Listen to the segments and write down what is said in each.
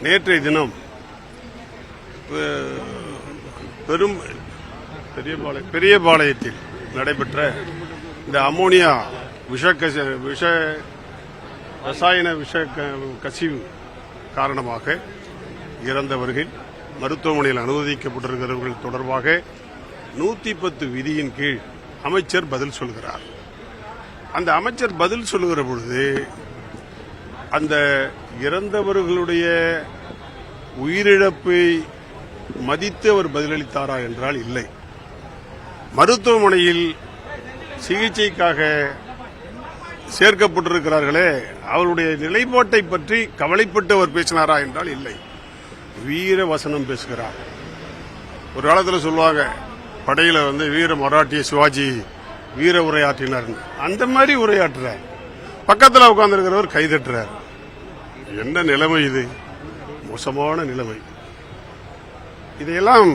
நேற்றைய தினம் பெரியபாளையத்தில் நடைபெற்ற இந்த அமோனியா ரசாயன விஷ கசிவு காரணமாக இறந்தவர்கள் மருத்துவமனையில் அனுமதிக்கப்பட்டிருக்கிறவர்கள் தொடர்பாக 110 விதியின் கீழ் அமைச்சர் பதில் சொல்கிறார். அந்த அமைச்சர் பதில் சொல்லுகிற பொழுது அந்த இறந்தவர்களுடைய உயிரிழப்பை மதித்து அவர் பதிலளித்தாரா என்றால் இல்லை. மருத்துவமனையில் சிகிச்சைக்காக சேர்க்கப்பட்டிருக்கிறார்களே அவருடைய நிலைப்பாட்டை பற்றி கவலைப்பட்டு அவர் பேசினாரா என்றால் இல்லை. வீர வசனம் பேசுகிறார். ஒரு காலத்தில் சொல்லுவாங்க படையில வீர மராட்டிய சிவாஜி வீர உரையாற்றினார். அந்த மாதிரி உரையாற்றுறார். பக்கத்தில் உட்கார்ந்திருக்கிறவர் கைதட்டுறார். என்ன நிலைமை இது? மோசமான நிலைமை. இதையெல்லாம்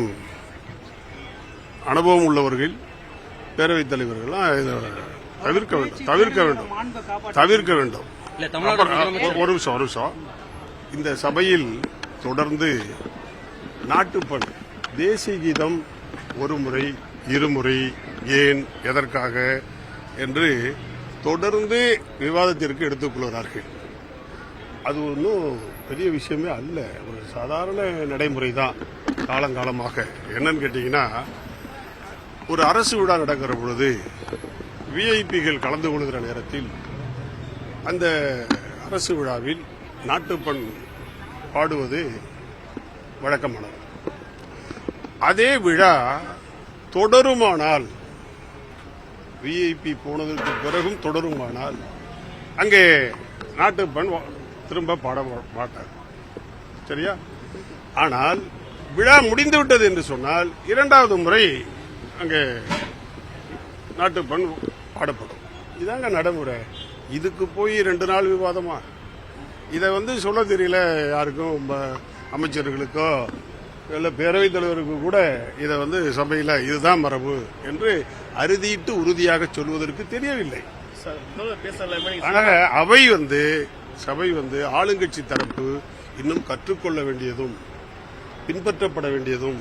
அனுபவம் உள்ளவர்கள் பேரவைத் தலைவர்கள் தவிர்க்க வேண்டும். ஒரு நிமிஷம். இந்த சபையில் தொடர்ந்து நாட்டுப்பண் தேசிய கீதம் ஒரு முறை இருமுறை ஏன் எதற்காக என்று தொடர்ந்து விவாதத்திற்கு எடுத்துக் கொள்கிறார்கள். அது ஒன்றும் பெரிய விஷயமே அல்ல. ஒரு சாதாரண நடைமுறை தான் காலங்காலமாக. என்னன்னு கேட்டீங்கன்னா, ஒரு அரசு விழா நடக்கிற பொழுது விஐபிகள் கலந்து கொள்கிற நேரத்தில் அந்த அரசு விழாவில் நாட்டுப்பண் பாடுவது வழக்கமானது. அதே விழா தொடருமானால், விஐபி போனதற்கு பிறகும் தொடருமானால் அங்கே நாட்டுப்பண் திரும்ப பாட மாட்டார். சரியா? ஆனால் விழா முடிந்துவிட்டது என்று சொன்னால் இரண்டாவது முறை அங்கே நாட்டுப்பண் பாடப்படும். இதாங்க நடைமுறை. இதுக்கு போய் 2 நாள் விவாதமா? இதை சொல்ல தெரியல யாருக்கும், அமைச்சர்களுக்கோ இல்ல பேரவைத் தலைவருக்கு கூட இதை சபையில் இதுதான் மரபு என்று அறுதியிட்டு உறுதியாக சொல்வதற்கு தெரியவில்லை. அவை சபை ஆளுங்கட்சி தரப்பு இன்னும் கற்றுக்கொள்ள வேண்டியதும் பின்பற்றப்பட வேண்டியதும்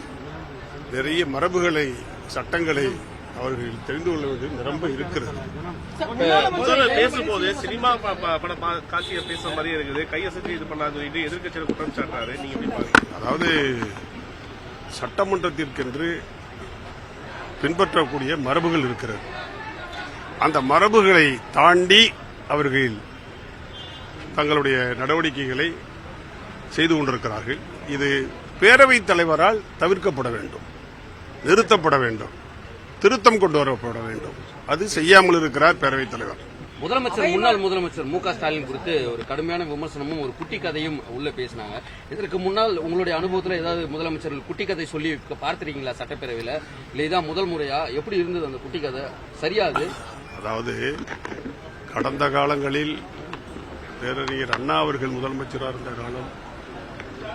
நிறைய மரபுகளை சட்டங்களை அவர்கள் தெரிந்து கொள்ள வேண்டியது நிரம்ப இருக்கிறது. பேசும்போது சினிமா பட காட்சியை பேசுற மாதிரி இருக்குது. கையசைத்து இது பண்ணாது எதிர்கட்சியில் குற்றம் சாட்டாரு. நீங்க எப்படி பாருங்க? அதாவது சட்டமன்றத்திற்கென்று பின்பற்றக்கூடிய மரபுகள் இருக்கிறது. அந்த மரபுகளை தாண்டி அவர்கள் தங்களுடைய நடவடிக்கைகளை செய்து கொண்டிருக்கிறார்கள். இது பேரவைத் தலைவரால் தவிர்க்கப்பட வேண்டும், நிறுத்தப்பட வேண்டும், திருத்தம் கொண்டு வரப்பட வேண்டும். அது செய்யாமல் இருக்கிறார் பேரவைத் தலைவர். முன்னாள் முதலமைச்சர் மு க ஸ்டாலின் குறித்து ஒரு கடுமையான விமர்சனமும் ஒரு குட்டி கதையும் உள்ள பேசினாங்க. இதற்கு முன்னால் உங்களுடைய அனுபவத்தில் ஏதாவது முதலமைச்சர்கள் குட்டி கதை சொல்லி பார்த்திருக்கீங்களா சட்டப்பேரவையில்? இல்ல இதான் முதல் முறையா? எப்படி இருந்தது அந்த குட்டி கதை? சரியாது? அதாவது கடந்த காலங்களில் பேரறிஞர் அண்ணா அவர்கள் முதலமைச்சராக இருந்த காலம்,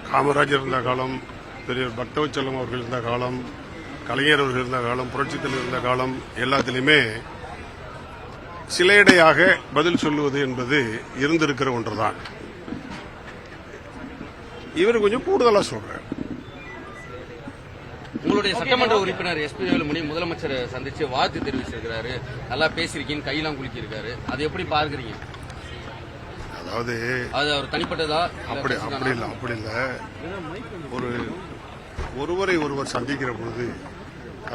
காமராஜர் இருந்த காலம், பெரியவர் பக்தவச்சலம் அவர்கள் இருந்த காலம், கலைஞர் அவர்கள் இருந்த காலம், புரட்சித் தலைவர் இருந்த காலம், எல்லாத்திலுமே சிலையடையாக பதில் சொல்லுவது என்பது இருந்திருக்கிற ஒன்றுதான். இவர் கொஞ்சம் கூடுதலா சொல்றார். உங்களுடைய சட்டமன்ற உறுப்பினர் எஸ் பி வேலுமணி முதலமைச்சர் சந்திச்சு வாழ்த்து தெரிவிச்சிருக்கிறாரு. நல்லா பேசியிருக்கீங்க, கையெல்லாம் குலுக்கியிருக்காரு. அது எப்படி பார்க்கறீங்க? அதாவது அது அவர் தனிப்பட்டதா? அப்படி இல்ல. ஒருவரை ஒருவர் சந்திக்கிற பொழுது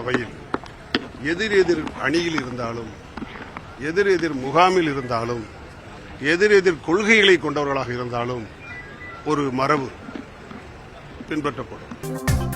அவையில் எதிர் அணியில் இருந்தாலும், எதிர் முகாமில் இருந்தாலும், எதிர் கொள்கைகளை கொண்டவர்களாக இருந்தாலும் ஒரு மரபு பின்பற்றப்படும்.